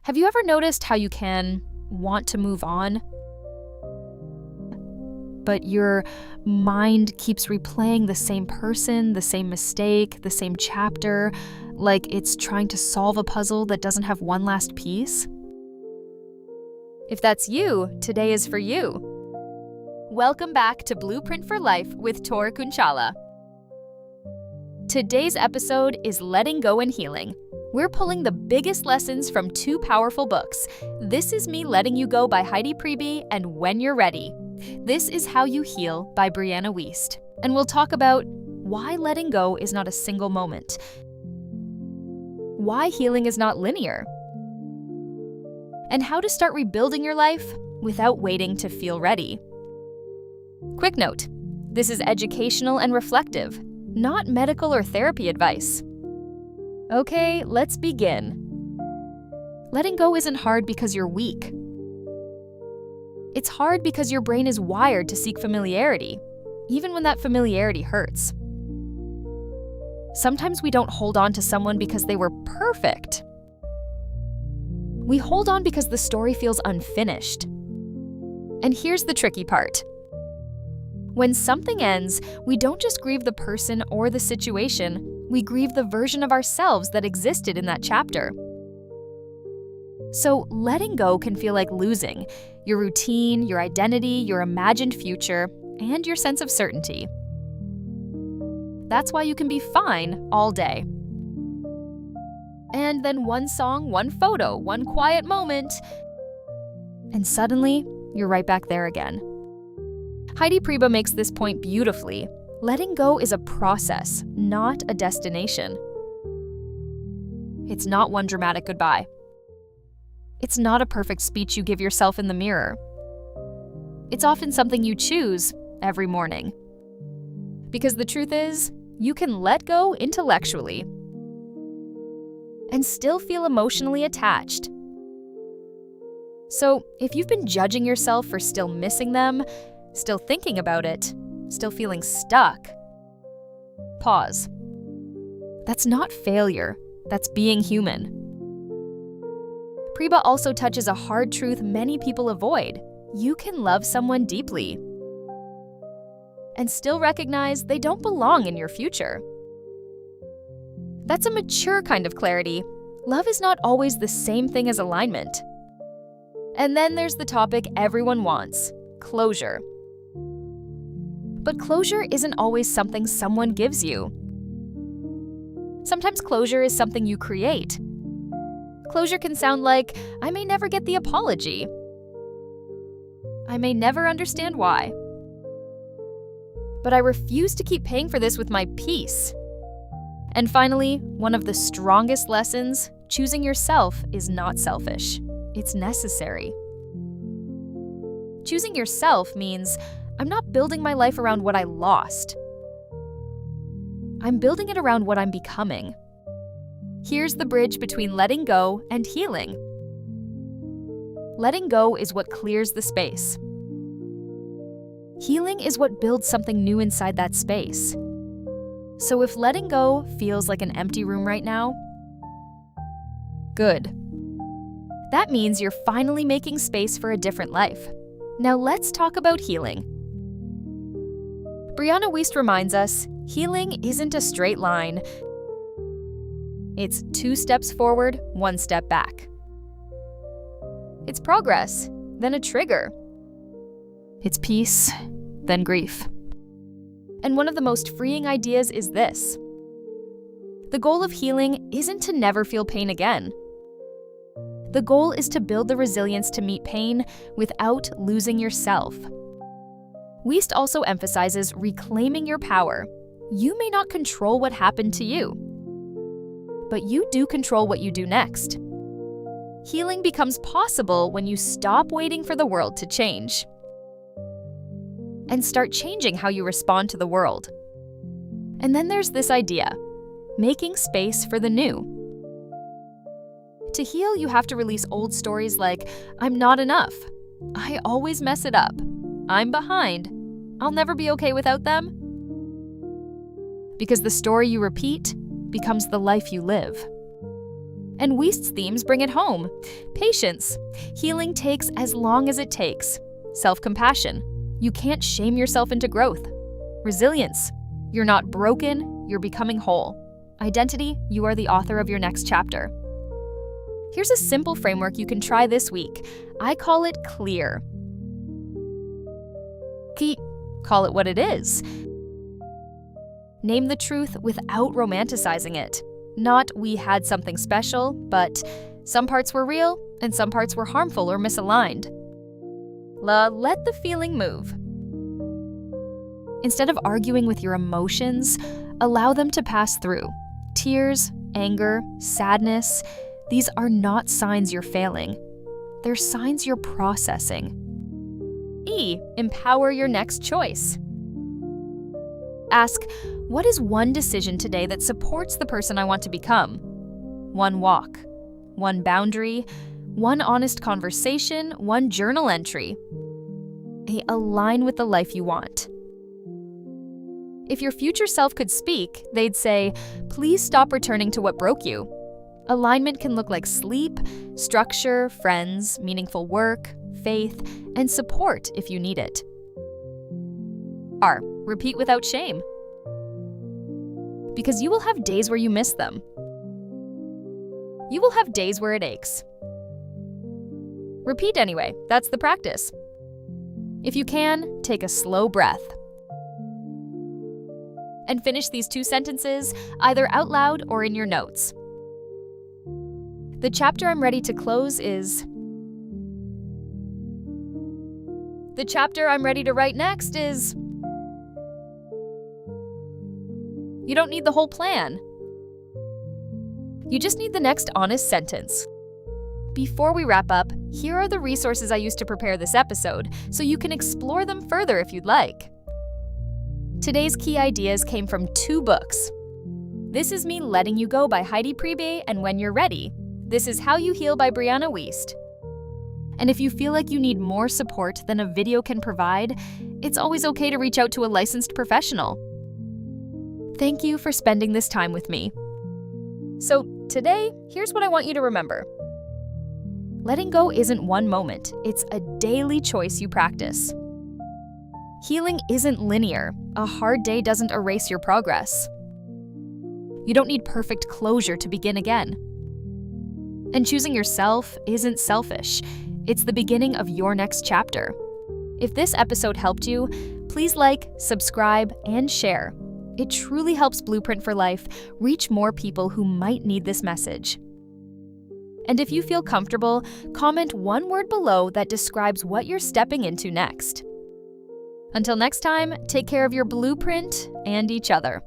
Have you ever noticed how you can want to move on, but your mind keeps replaying the same person, the same mistake, the same chapter, like it's trying to solve a puzzle that doesn't have one last piece? If that's you, today is for you. Welcome back to Blueprint for Life with Tor Kunchala. Today's episode is Letting Go and Healing. We're pulling the biggest lessons from two powerful books. This is Me Letting You Go by Heidi Priebe and When You're Ready. This is How You Heal by Brianna Wiest. And we'll talk about why letting go is not a single moment, why healing is not linear, and how to start rebuilding your life without waiting to feel ready. Quick note, this is educational and reflective, not medical or therapy advice. Okay, let's begin. Letting go isn't hard because you're weak. It's hard because your brain is wired to seek familiarity, even when that familiarity hurts. Sometimes we don't hold on to someone because they were perfect. We hold on because the story feels unfinished. And here's the tricky part. When something ends, we don't just grieve the person or the situation, we grieve the version of ourselves that existed in that chapter. So letting go can feel like losing your routine, your identity, your imagined future, and your sense of certainty. That's why you can be fine all day. And then one song, one photo, one quiet moment, and suddenly you're right back there again. Heidi Priebe makes this point beautifully. Letting go is a process, not a destination. It's not one dramatic goodbye. It's not a perfect speech you give yourself in the mirror. It's often something you choose every morning. Because the truth is, you can let go intellectually and still feel emotionally attached. So if you've been judging yourself for still missing them, still thinking about it, still feeling stuck, pause. That's not failure, that's being human. Priebe also touches a hard truth many people avoid. You can love someone deeply and still recognize they don't belong in your future. That's a mature kind of clarity. Love is not always the same thing as alignment. And then there's the topic everyone wants, closure. But closure isn't always something someone gives you. Sometimes closure is something you create. Closure can sound like, I may never get the apology. I may never understand why. But I refuse to keep paying for this with my peace. And finally, one of the strongest lessons, choosing yourself is not selfish. It's necessary. Choosing yourself means I'm not building my life around what I lost. I'm building it around what I'm becoming. Here's the bridge between letting go and healing. Letting go is what clears the space. Healing is what builds something new inside that space. So if letting go feels like an empty room right now, good. That means you're finally making space for a different life. Now let's talk about healing. Brianna Wiest reminds us, healing isn't a straight line. It's 2 steps forward, 1 step back. It's progress, then a trigger. It's peace, then grief. And one of the most freeing ideas is this. The goal of healing isn't to never feel pain again. The goal is to build the resilience to meet pain without losing yourself. Wiest also emphasizes reclaiming your power. You may not control what happened to you, but you do control what you do next. Healing becomes possible when you stop waiting for the world to change and start changing how you respond to the world. And then there's this idea, making space for the new. To heal, you have to release old stories like, I'm not enough, I always mess it up, I'm behind, I'll never be okay without them. Because the story you repeat becomes the life you live. And Weist's themes bring it home. Patience. Healing takes as long as it takes. Self-compassion. You can't shame yourself into growth. Resilience. You're not broken, you're becoming whole. Identity. You are the author of your next chapter. Here's a simple framework you can try this week. I call it C.L.E.A.R. Call it what it is. Name the truth without romanticizing it. Not we had something special, but some parts were real and some parts were harmful or misaligned. Let the feeling move. Instead of arguing with your emotions, allow them to pass through. Tears, anger, sadness, these are not signs you're failing. They're signs you're processing. Empower your next choice. Ask, what is one decision today that supports the person I want to become? One walk, one boundary, one honest conversation, one journal entry. They align with the life you want. If your future self could speak, they'd say, please stop returning to what broke you. Alignment can look like sleep, structure, friends, meaningful work, faith, and support if you need it. R. Repeat without shame. Because you will have days where you miss them. You will have days where it aches. Repeat anyway, that's the practice. If you can, take a slow breath. And finish these 2 sentences either out loud or in your notes. The chapter I'm ready to close is... The chapter I'm ready to write next is... You don't need the whole plan. You just need the next honest sentence. Before we wrap up, here are the resources I used to prepare this episode, so you can explore them further if you'd like. Today's key ideas came from 2 books. This is Me Letting You Go by Heidi Priebe, and When You're Ready, This Is How You Heal by Brianna Wiest. And if you feel like you need more support than a video can provide, it's always okay to reach out to a licensed professional. Thank you for spending this time with me. So today, here's what I want you to remember. Letting go isn't one moment, it's a daily choice you practice. Healing isn't linear. A hard day doesn't erase your progress. You don't need perfect closure to begin again. And choosing yourself isn't selfish. It's the beginning of your next chapter. If this episode helped you, please like, subscribe, and share. It truly helps Blueprint for Life reach more people who might need this message. And if you feel comfortable, comment 1 word below that describes what you're stepping into next. Until next time, take care of your blueprint and each other.